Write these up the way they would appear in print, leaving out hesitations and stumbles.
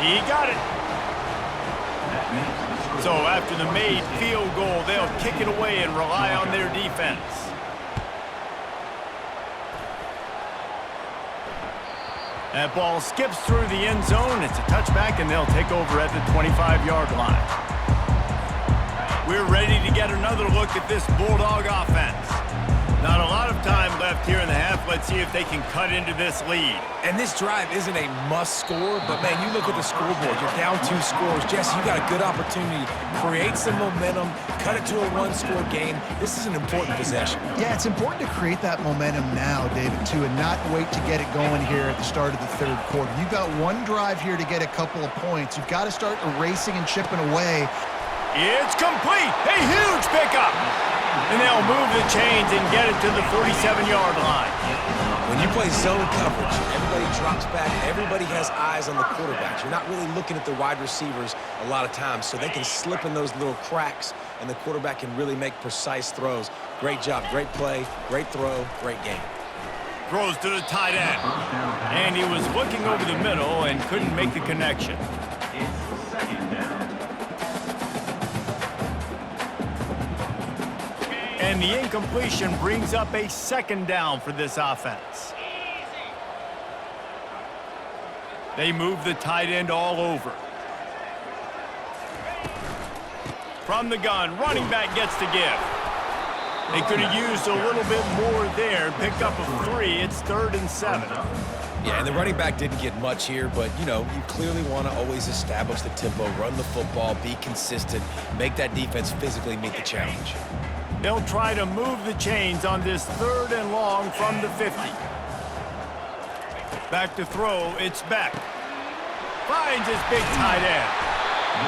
He got it. So after the made field goal, they'll kick it away and rely on their defense. That ball skips through the end zone. It's a touchback, and they'll take over at the 25-yard line. We're ready to get another look at this Bulldog offense. Not a lot of time left here in the half. Let's see if they can cut into this lead. And this drive isn't a must score, but man, you look at the scoreboard, you're down 2 scores. Jesse, you got a good opportunity. Create some momentum, cut it to a 1-score game. This is an important possession. Yeah, it's important to create that momentum now, David, too, and not wait to get it going here at the start of the third quarter. You've got one drive here to get a couple of points. You've got to start erasing and chipping away. It's complete. A huge pickup. And they'll move the chains and get it to the 47-yard line. When you play zone coverage, everybody drops back. Everybody has eyes on the quarterbacks. You're not really looking at the wide receivers a lot of times, so they can slip in those little cracks, and the quarterback can really make precise throws. Great job, great play, great throw, great game. Throws to the tight end. And he was looking over the middle and couldn't make the connection. And the incompletion brings up a 2nd down for this offense. They move the tight end all over. From the gun, running back gets to give. They could have used a little bit more there, picked up a 3. It's 3rd and 7. Yeah, and the running back didn't get much here, but, you know, you clearly want to always establish the tempo, run the football, be consistent, make that defense physically meet the challenge. They'll try to move the chains on this 3rd and long from the 50. Back to throw, it's Beck. Finds his big tight end.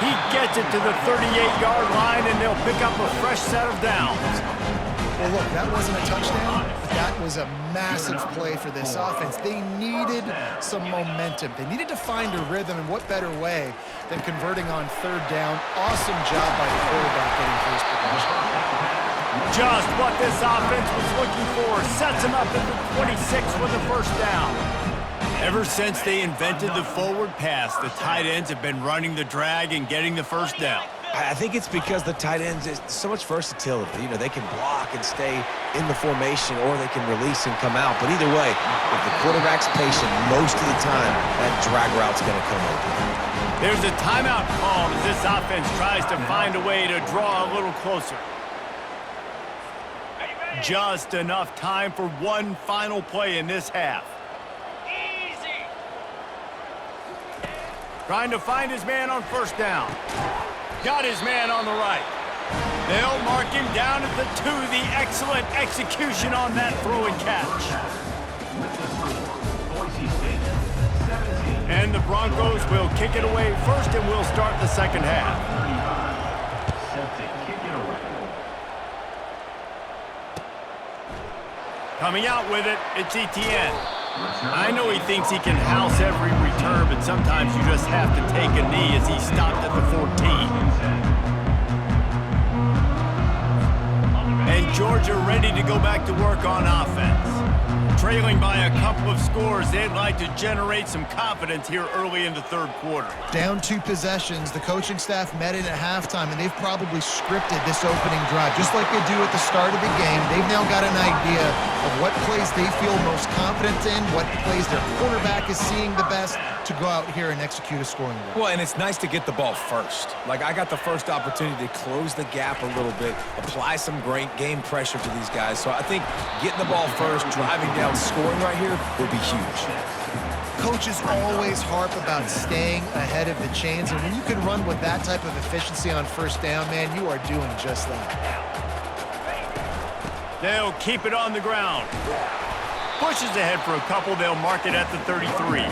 He gets it to the 38-yard line, and they'll pick up a fresh set of downs. Well, look, that wasn't a touchdown. That was a massive play for this offense. They needed some momentum. They needed to find a rhythm, and what better way than converting on 3rd down. Awesome job by the quarterback getting first possession. Just what this offense was looking for. Sets him up at the 26 with a 1st down. Ever since they invented the forward pass, the tight ends have been running the drag and getting the 1st down. I think it's because the tight ends is so much versatility. You know, they can block and stay in the formation, or they can release and come out. But either way, if the quarterback's patient, most of the time, that drag route's going to come open. There's a timeout called as this offense tries to find a way to draw a little closer. Just enough time for one final play in this half. Easy. Trying to find his man on 1st down. Got his man on the right. They'll mark him down at the 2. The excellent execution on that throw and catch. And the Broncos will kick it away first, and we'll start the 2nd half. Coming out with it, it's Etienne. I know he thinks he can house every return, but sometimes you just have to take a knee as he stopped at the 14. And Georgia ready to go back to work on offense. Trailing by a couple of scores, they'd like to generate some confidence here early in the 3rd quarter. Down 2 possessions, the coaching staff met in at halftime, and they've probably scripted this opening drive. Just like they do at the start of the game, they've now got an idea of what plays they feel most confident in, what plays their quarterback is seeing the best, to go out here and execute a scoring drive. Well, and it's nice to get the ball first. Like, I got the first opportunity to close the gap a little bit, apply some great game pressure to these guys. So I think getting the ball first, driving down, scoring right here would be huge. Coaches always harp about staying ahead of the chains, and when you can run with that type of efficiency on 1st down, man, you are doing just that. They'll keep it on the ground. Pushes ahead for a couple. They'll mark it at the 33.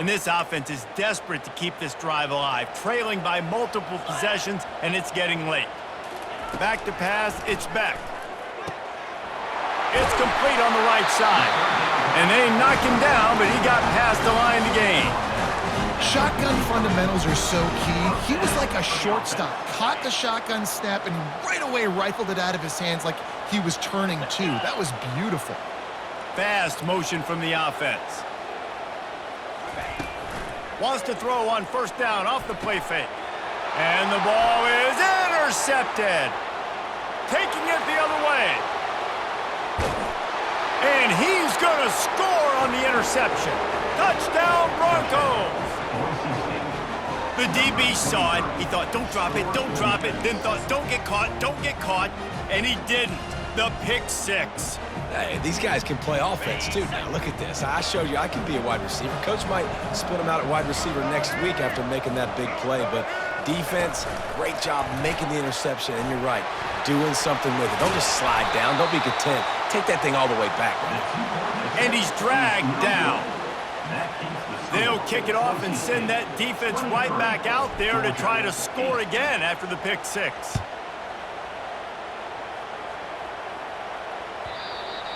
And this offense is desperate to keep this drive alive, trailing by multiple possessions, and it's getting late. Back to pass, it's Beck. It's complete on the right side. And they knock him down, but he got past the line to gain. Shotgun fundamentals are so key. He was like a shortstop. Caught the shotgun snap and right away rifled it out of his hands like he was turning two. That was beautiful. Fast motion from the offense. Wants to throw on first down off the play fake. And the ball is intercepted. Taking it the other way. And he's going to score on the interception. Touchdown, Broncos. The DB saw it. He thought, don't drop it, don't drop it. Then thought, don't get caught. And he didn't. The pick six. Hey, these guys can play offense, too. Now, look at this. I showed you I can be a wide receiver. Coach might split him out at wide receiver next week after making that big play. But defense, great job making the interception. And you're right, doing something with it. Don't just slide down. Don't be content. Take that thing all the way back, man. And he's dragged down. They'll kick it off and send that defense right back out there to try to score again after the pick six.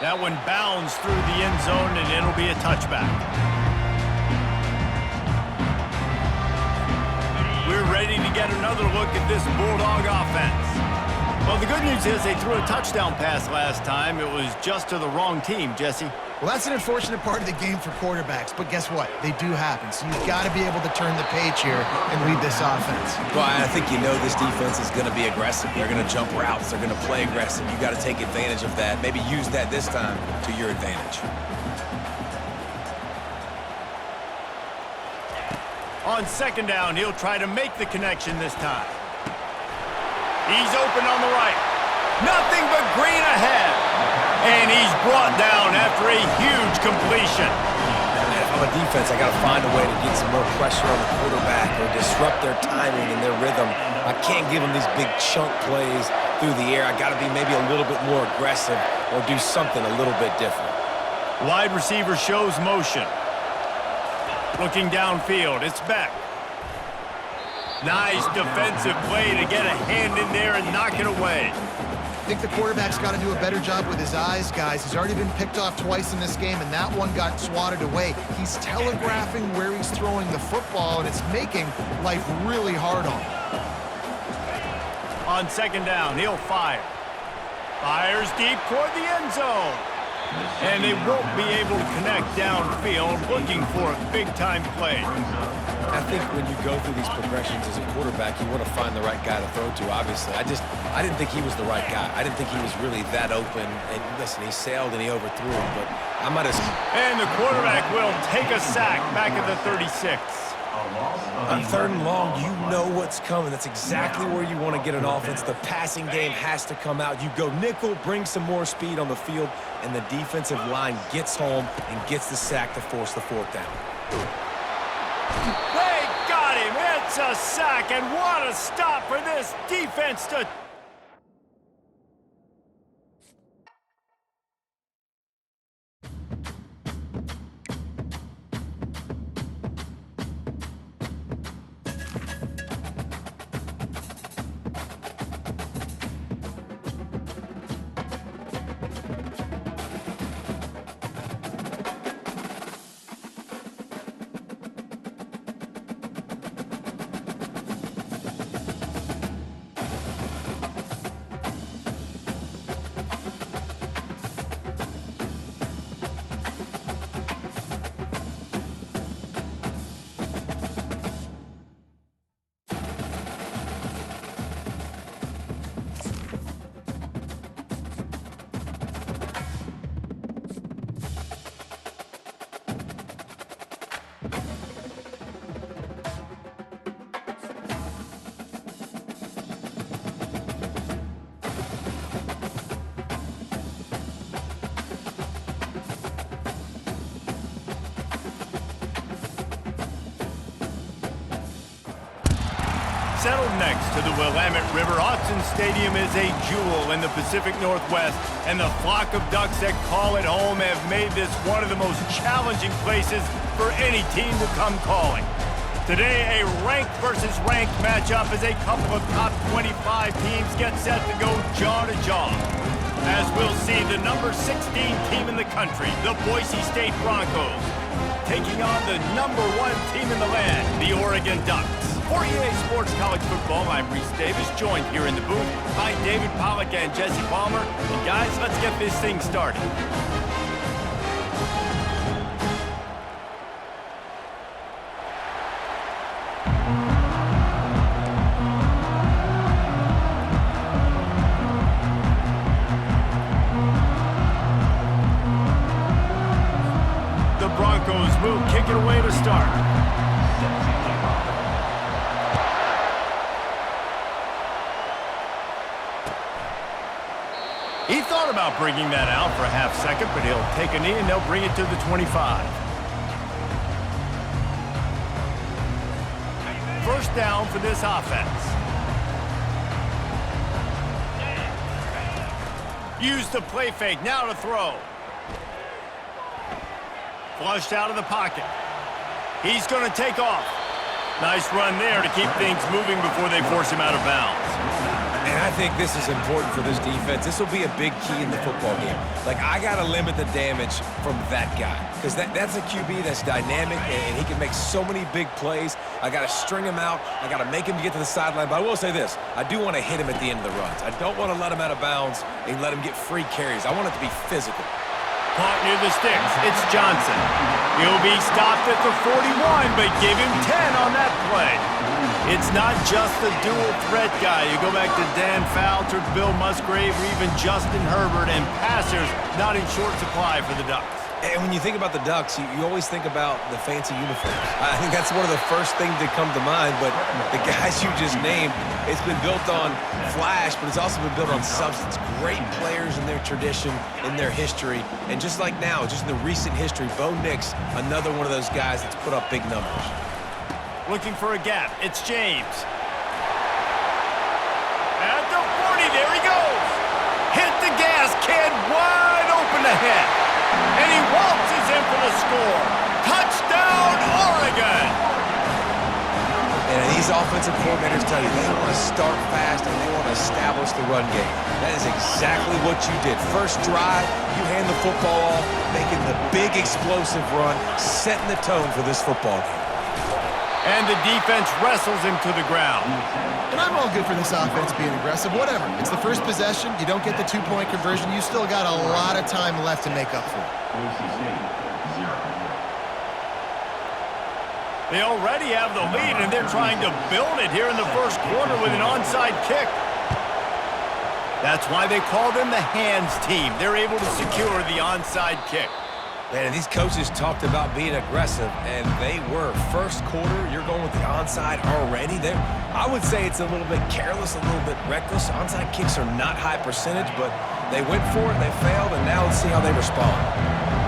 That one bounds through the end zone, and it'll be a touchback. We're ready to get another look at this Bulldog offense. Well, the good news is they threw a touchdown pass last time. It was just to the wrong team, Jesse. Well, that's an unfortunate part of the game for quarterbacks, but guess what? They do happen. So you've got to be able to turn the page here and lead this offense. Well, I think you know this defense is going to be aggressive. They're going to jump routes. They're going to play aggressive. You got to take advantage of that. Maybe use that this time to your advantage. On second down, he'll try to make the connection this time. He's open on the right. Nothing but green ahead. And he's brought down after a huge completion. Man, if I'm a defense, I got to find a way to get some more pressure on the quarterback or disrupt their timing and their rhythm. I can't give them these big chunk plays through the air. I got to be maybe a little bit more aggressive or do something a little bit different. Wide receiver shows motion. Looking downfield, it's Beck. Nice defensive play to get a hand in there and knock it away. I think the quarterback's got to do a better job with his eyes, guys. He's already been picked off twice in this game, and that one got swatted away. He's telegraphing where he's throwing the football, and it's making life really hard on him. On second down, he'll fire. Fires deep toward the end zone. And they won't be able to connect downfield, looking for a big-time play. I think when you go through these progressions as a quarterback, you want to find the right guy to throw to, obviously. I didn't think he was the right guy. I didn't think he was really that open. And listen, he sailed and he overthrew him, but I might have... And the quarterback will take a sack back at the 36. On third and long, you know what's coming. That's exactly where you want to get an offense. The passing game has to come out. You go nickel, bring some more speed on the field, and the defensive line gets home and gets the sack to force the fourth down. They got him. It's a sack, and what a stop for this defense to... Settled next to the Willamette River, Autzen Stadium is a jewel in the Pacific Northwest, and the flock of Ducks that call it home have made this one of the most challenging places for any team to come calling. Today, a ranked versus ranked matchup as a couple of top 25 teams get set to go jaw to jaw. as we'll see the number 16 team in the country, the Boise State Broncos, taking on the number 1 team in the land, the Oregon Ducks. For EA Sports College Football, I'm Reese Davis, joined here in the booth by David Pollack and Jesse Palmer. And guys, let's get this thing started. The Broncos will kick it away to start. He thought about bringing that out for a half second, but he'll take a knee and they'll bring it to the 25. First down for this offense. Use the play fake, now to throw. Flushed out of the pocket. He's going to take off. Nice run there to keep things moving before they force him out of bounds. And I think this is important for this defense. This will be a big key in the football game. Like, I got to limit the damage from that guy because that's a QB that's dynamic, and he can make so many big plays. I got to string him out. I got to make him get to the sideline. But I will say this. I do want to hit him at the end of the runs. I don't want to let him out of bounds and let him get free carries. I want it to be physical. Caught near the sticks. It's Johnson. He'll be stopped at the 41, but give him 10 on that play. It's not just the dual threat guy. You go back to Dan Fouts or Bill Musgrave or even Justin Herbert, and passers not in short supply for the Ducks. And when you think about the Ducks, you always think about the fancy uniforms. I think that's one of the first things that come to mind, but the guys you just named, it's been built on flash, but it's also been built on substance. Great players in their tradition, in their history, and just like now, just in the recent history, Bo Nix, another one of those guys that's put up big numbers. Looking for a gap. It's James. At the 40, there he goes. Hit the gas, kid, wide open ahead. And he waltzes in for the score. Touchdown, Oregon! And these offensive coordinators tell you they want to start fast and they want to establish the run game. That is exactly what you did. First drive, you hand the football off, making the big explosive run, setting the tone for this football game. And the defense wrestles him to the ground. And I'm all good for this offense being aggressive. Whatever. It's the first possession. You don't get the 2-point conversion. You still got a lot of time left to make up for it. They already have the lead, and they're trying to build it here in the first quarter with an onside kick. That's why they call them the hands team. They're able to secure the onside kick. Man, these coaches talked about being aggressive, and they were. First quarter, you're going with the onside already. I would say it's a little bit careless, a little bit reckless. Onside kicks are not high percentage, but they went for it, they failed, and now let's see how they respond.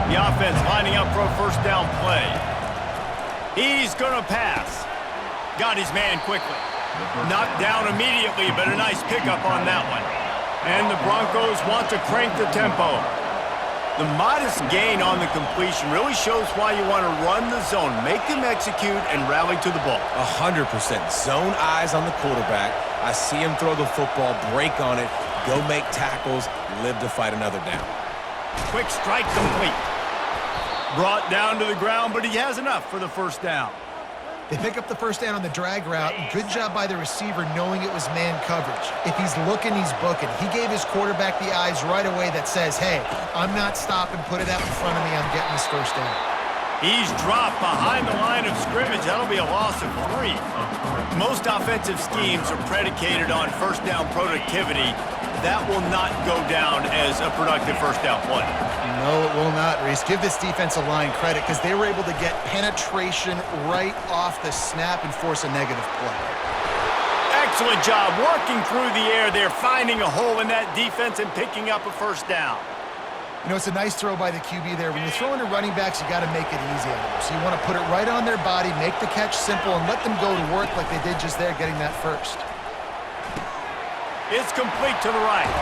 The offense lining up for a first down play. He's going to pass. Got his man quickly. Knocked down immediately, but a nice pickup on that one. And the Broncos want to crank the tempo. The modest gain on the completion really shows why you want to run the zone, make them execute, and rally to the ball. 100%. Zone eyes on the quarterback. I see him throw the football, break on it, go make tackles, live to fight another down. Quick strike complete. Brought down to the ground, but he has enough for the first down. They pick up the first down on the drag route. Good job by the receiver knowing it was man coverage. If he's looking, he's booking. He gave his quarterback the eyes right away that says, hey, I'm not stopping, put it out in front of me, I'm getting this first down. He's dropped behind the line of scrimmage. That'll be a loss of 3. Most offensive schemes are predicated on first down productivity. That will not go down as a productive first down play. No, it will not, Reese. Give this defensive line credit because they were able to get penetration right off the snap and force a negative play. Excellent job working through the air there, finding a hole in that defense and picking up a first down. You know, it's a nice throw by the QB there. When you're throwing to running backs, you got to make it easy on them. So you want to put it right on their body, make the catch simple, and let them go to work like they did just there, getting that first. It's complete to the right.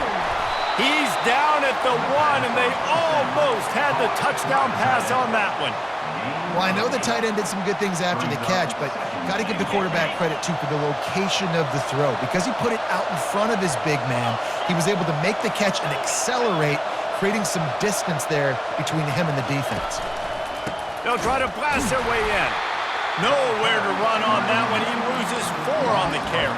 He's down at the 1, and they almost had the touchdown pass on that one. Well, I know the tight end did some good things after the catch, but got to give the quarterback credit, too, for the location of the throw. Because he put it out in front of his big man, he was able to make the catch and accelerate, creating some distance there between him and the defense. They'll try to blast their way in. Nowhere to run on that one. He loses 4 on the carry.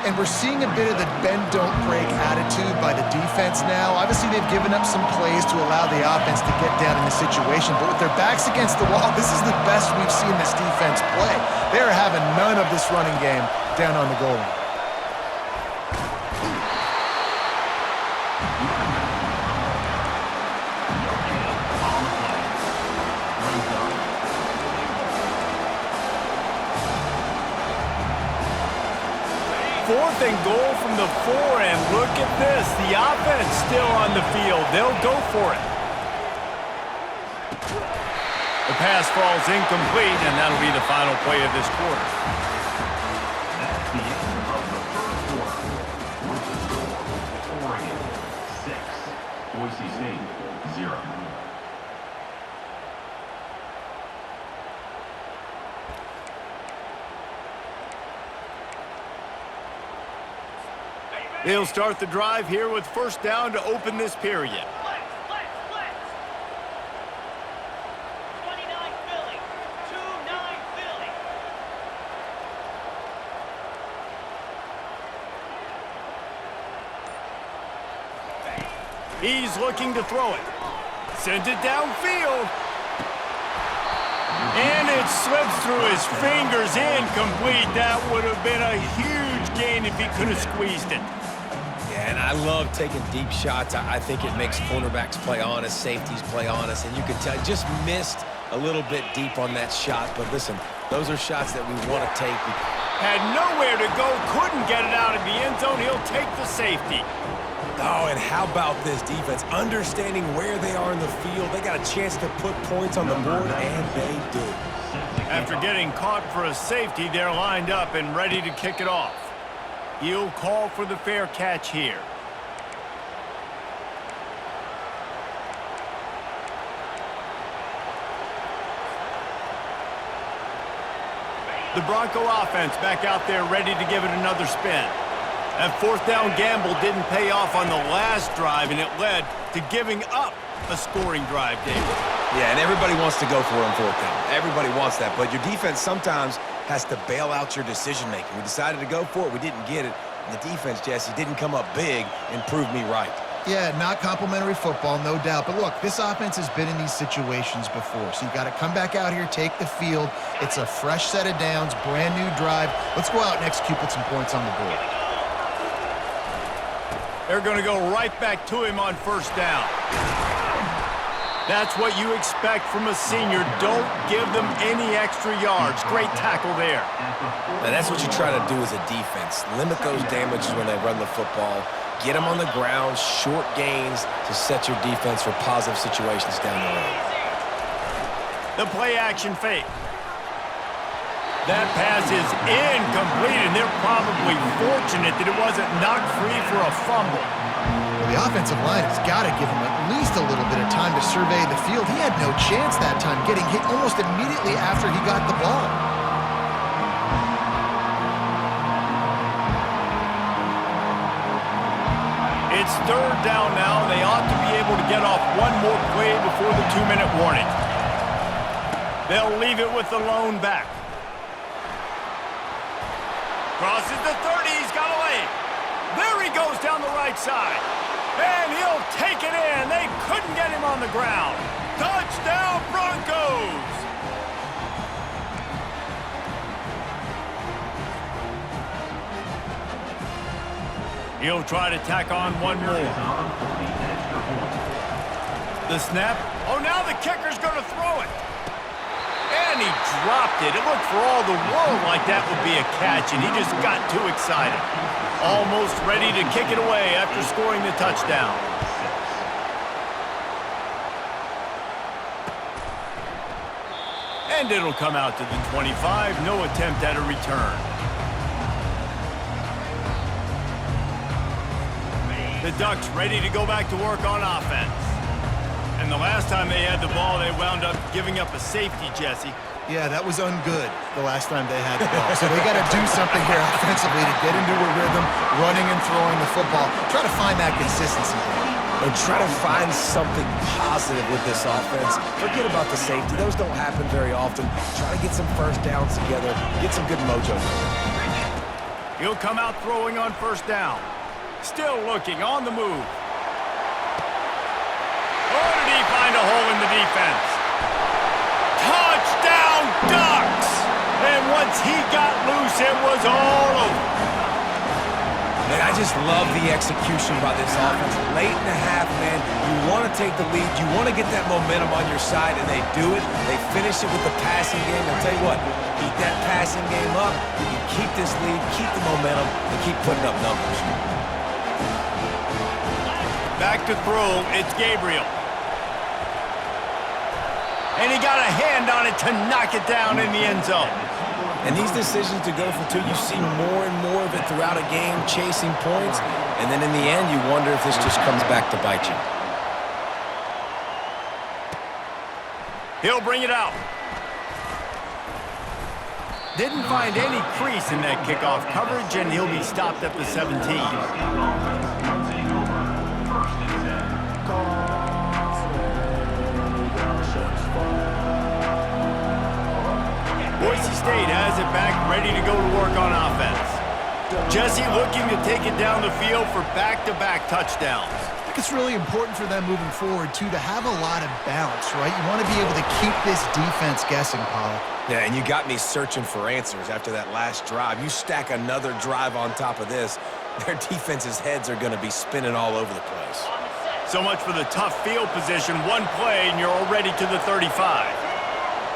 And we're seeing a bit of the bend-don't-break attitude by the defense now. Obviously, they've given up some plays to allow the offense to get down in the situation. But with their backs against the wall, this is the best we've seen this defense play. They're having none of this running game down on the goal line. Fourth and goal from the 4, and look at this. The offense still on the field. They'll go for it. The pass falls incomplete, and that'll be the final play of this quarter. That's the end of the first quarter. Oregon 6, Boise State 0. They'll start the drive here with first down to open this period. Flex. 29 Philly. 2-9 Philly. He's looking to throw it. Sends it downfield. And it slips through his fingers, incomplete. That would have been a huge gain if he could have squeezed it. Yeah, and I love taking deep shots. I think it makes cornerbacks play honest, safeties play honest, and you can tell just missed a little bit deep on that shot. But listen, those are shots that we want to take. Had nowhere to go, couldn't get it out of the end zone. He'll take the safety. Oh, and how about this defense? Understanding where they are in the field. They got a chance to put points on the board, and they do. After getting caught for a safety, they're lined up and ready to kick it off. He'll call for the fair catch here. The Bronco offense back out there ready to give it another spin. That fourth down gamble didn't pay off on the last drive, and it led to giving up a scoring drive, David. Yeah, and everybody wants to go for it on fourth down. Everybody wants that, but your defense sometimes has to bail out your decision-making. We decided to go for it. We didn't get it. And the defense, Jesse, didn't come up big and prove me right. Yeah, not complimentary football, no doubt. But look, this offense has been in these situations before. So you got to come back out here, take the field. It's a fresh set of downs, brand new drive. Let's go out and execute, put some points on the board. They're going to go right back to him on first down. That's what you expect from a senior. Don't give them any extra yards. Great tackle there. Now, that's what you try to do as a defense. Limit those damages when they run the football. Get them on the ground, short gains to set your defense for positive situations down the road. The play action fake. That pass is incomplete, and they're probably fortunate that it wasn't knocked free for a fumble. Well, the offensive line has got to give him at least a little bit of time to survey the field. He had no chance that time, getting hit almost immediately after he got the ball. It's third down now. They ought to be able to get off one more play before the 2-minute warning. They'll leave it with the lone back. Crosses the 30, he's got a lane. There he goes down the right side. And he'll take it in. They couldn't get him on the ground. Touchdown, Broncos! He'll try to tack on one more. The snap. Oh, now the kicker's going to throw it. And he dropped it. It looked for all the world like that would be a catch, and he just got too excited. Almost ready to kick it away after scoring the touchdown. And it'll come out to the 25. No attempt at a return. The Ducks ready to go back to work on offense. And the last time they had the ball, they they wound up giving up a safety, Jesse. Yeah, that was ungood the last time they had the ball. So they got to do something here offensively to get into a rhythm, running and throwing the football. Try to find that consistency. And try to find something positive with this offense. Forget about the safety. Those don't happen very often. Try to get some first downs together. Get some good mojo going. He'll come out throwing on first down. Still looking, on the move. Oh, did he find a hole in the defense? Touchdown, Ducks! And once he got loose, it was all over. Man, I just love the execution by this offense. Late in the half, man, you want to take the lead. You want to get that momentum on your side, and they do it. They finish it with the passing game. I'll tell you what, keep that passing game up. You can keep this lead, keep the momentum, and keep putting up numbers. Back to throw, it's Gabriel. And he got a hand on it to knock it down in the end zone. And these decisions to go for two, you see more and more of it throughout a game, chasing points. And then in the end, you wonder if this just comes back to bite you. He'll bring it out. Didn't find any crease in that kickoff coverage, and he'll be stopped at the 17. Boise State has it back, ready to go to work on offense. Jesse looking to take it down the field for back-to-back touchdowns. I think it's really important for them moving forward, too, to have a lot of balance, right? You want to be able to keep this defense guessing, Pollock. Yeah, and you got me searching for answers after that last drive. You stack another drive on top of this, their defense's heads are going to be spinning all over the place. So much for the tough field position. One play, and you're already to the 35.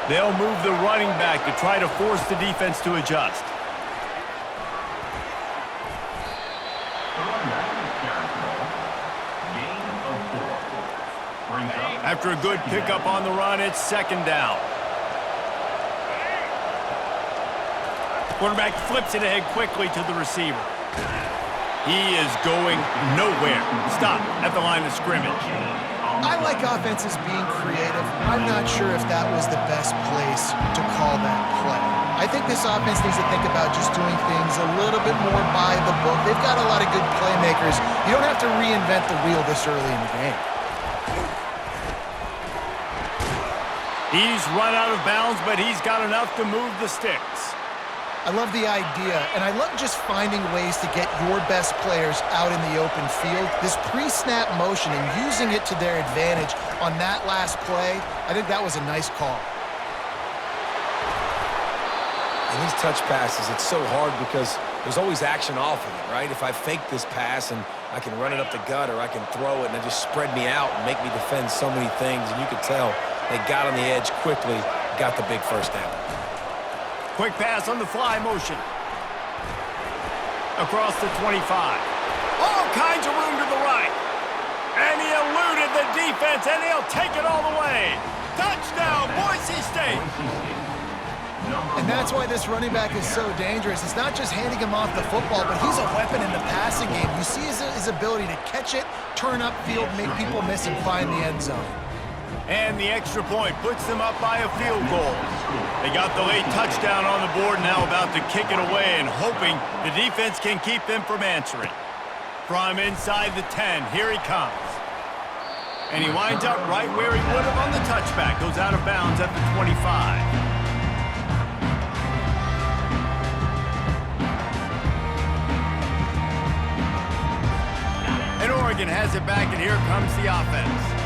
They'll move the running back to try to force the defense to adjust. After a good pickup on the run, it's second down. Quarterback flips it ahead quickly to the receiver. He is going nowhere. Stop at the line of scrimmage. I like offenses being creative. I'm not sure if that was the best place to call that play. I think this offense needs to think about just doing things a little bit more by the book. They've got a lot of good playmakers. You don't have to reinvent the wheel this early in the game. He's run out of bounds, but he's got enough to move the sticks. I love the idea, and I love just finding ways to get your best players out in the open field. This pre-snap motion and using it to their advantage on that last play, I think that was a nice call. And these touch passes, it's so hard because there's always action off of it, right? If I fake this pass and I can run it up the gut or I can throw it and it just spread me out and make me defend so many things, and you could tell they got on the edge quickly, got the big first down. Quick pass on the fly motion. Across the 25. All kinds of room to the right. And he eluded the defense, and he'll take it all the way. Touchdown, Boise State. And that's why this running back is so dangerous. It's not just handing him off the football, but he's a weapon in the passing game. You see his ability to catch it, turn upfield, make people miss, and find the end zone. And the extra point puts them up by a field goal. They got the late touchdown on the board, now about to kick it away and hoping the defense can keep them from answering. From inside the 10, here he comes. And he winds up right where he would have on the touchback. Goes out of bounds at the 25. And Oregon has it back, and here comes the offense.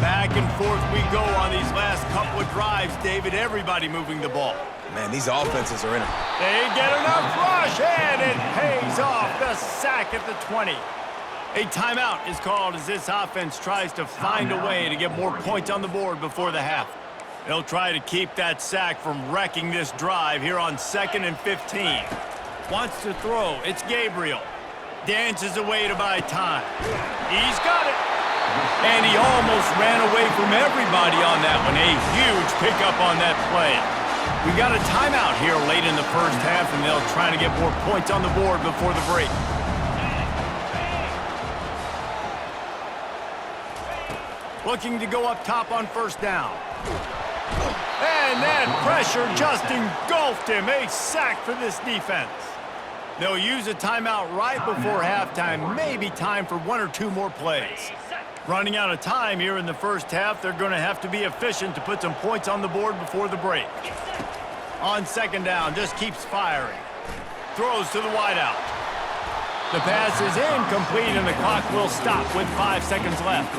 Back and forth we go on these last couple of drives, David. Everybody moving the ball. Man, these offenses are in it. They get enough rush, and it pays off. The sack at the 20. A timeout is called as this offense tries to find a way to get more points on the board before the half. They'll try to keep that sack from wrecking this drive here on 2nd and 15. Wants to throw. It's Gabriel. Dances away to buy time. He's got it. And he almost ran away from everybody on that one. A huge pickup on that play. We got a timeout here late in the first half, and they'll try to get more points on the board before the break. Looking to go up top on first down. And that pressure just engulfed him. A sack for this defense. They'll use a timeout right before halftime. Maybe time for one or two more plays. Running out of time here in the first half. They're going to have to be efficient to put some points on the board before the break. On second down, just keeps firing. Throws to the wideout. The pass is incomplete, and the clock will stop with 5 seconds left.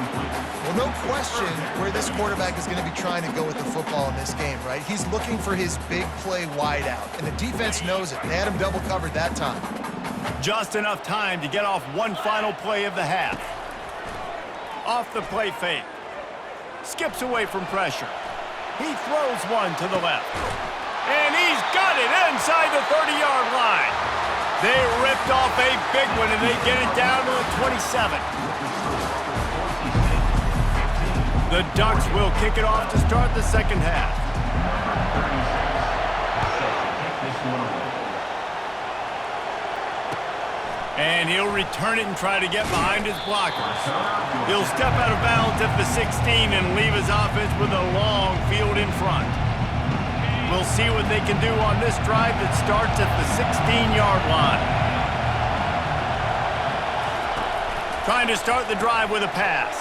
Well, no question where this quarterback is going to be trying to go with the football in this game, right? He's looking for his big play wideout, and the defense knows it. They had him double covered that time. Just enough time to get off one final play of the half. Off the play fake. Skips away from pressure. He throws one to the left. And he's got it inside the 30-yard line. They ripped off a big one, and they get it down to the 27. The Ducks will kick it off to start the second half. And he'll return it and try to get behind his blockers. He'll step out of bounds at the 16 and leave his offense with a long field in front. We'll see what they can do on this drive that starts at the 16-yard line. Trying to start the drive with a pass.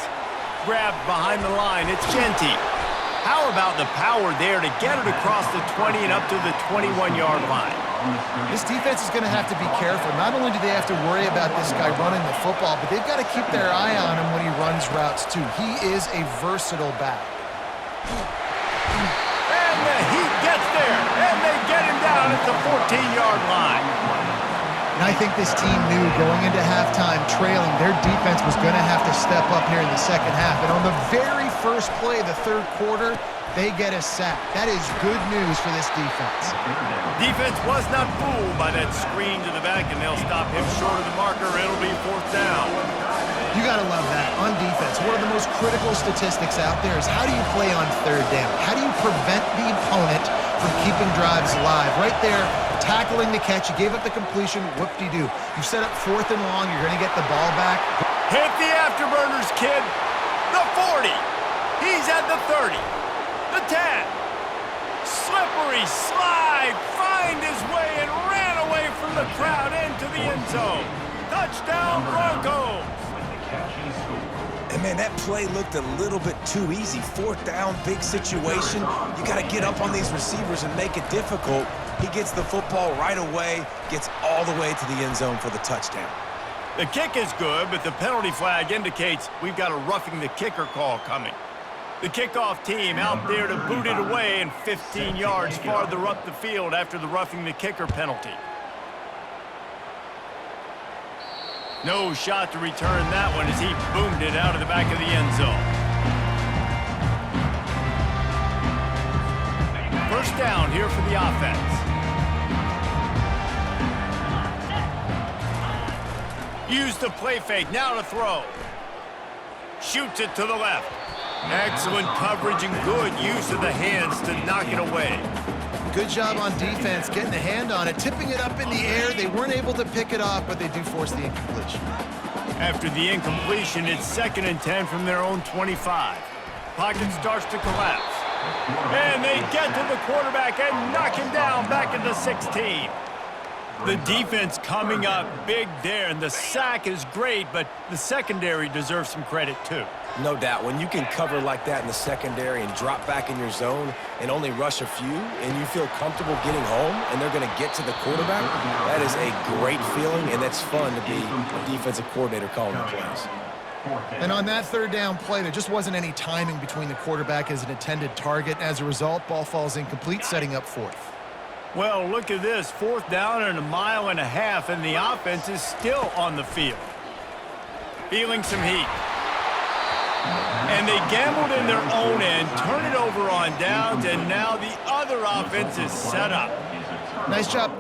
Grabbed behind the line, it's Genty. How about the power there to get it across the 20 and up to the 21-yard line? This defense is going to have to be careful. Not only do they have to worry about this guy running the football, but they've got to keep their eye on him when he runs routes, too. He is a versatile back. And the Heat gets there, and they get him down at the 14-yard line. And I think this team knew going into halftime trailing, their defense was going to have to step up here in the second half. And on the very first play of the third quarter, they get a sack. That is good news for this defense. Defense was not fooled by that screen to the back, and they'll stop him short of the marker. It'll be fourth down. You got to love that on defense. One of the most critical statistics out there is how do you play on third down? How do you prevent the opponent from keeping drives alive? Right there, tackling the catch. You gave up the completion. Whoop-de-doo. You set up fourth and long. You're going to get the ball back. Hit the afterburners, kid. The 40. He's at the 30. The 10. Slippery slide. Find his way and ran away from the crowd into the end zone. Touchdown, Broncos. And, man, that play looked a little bit too easy. Fourth down, big situation. You got to get up on these receivers and make it difficult. He gets the football right away, gets all the way to the end zone for the touchdown. The kick is good, but the penalty flag indicates we've got a roughing the kicker call coming. The kickoff team out there to boot it away and 15 yards farther up the field after the roughing the kicker penalty. No shot to return that one as he boomed it out of the back of the end zone. First down here for the offense. Use the play fake, now to throw. Shoots it to the left. Excellent coverage and good use of the hands to knock it away. Good job on defense, getting a hand on it, tipping it up in the air. They weren't able to pick it off, but they do force the incompletion. After the incompletion, it's 2nd and 10 from their own 25. Pocket starts to collapse. And they get to the quarterback and knock him down back at the 16. The defense coming up big there, and the sack is great, but the secondary deserves some credit too. No doubt. When you can cover like that in the secondary and drop back in your zone and only rush a few, and you feel comfortable getting home and they're going to get to the quarterback, that is a great feeling, and that's fun to be a defensive coordinator calling the plays. And on that third down play, there just wasn't any timing between the quarterback as an intended target. As a result, ball falls incomplete, setting up fourth. Well, look at this. 4th down and 1.5 miles, and the offense is still on the field. Feeling some heat. And they gambled in their own end, turn it over on downs, and now the other offense is set up. Nice job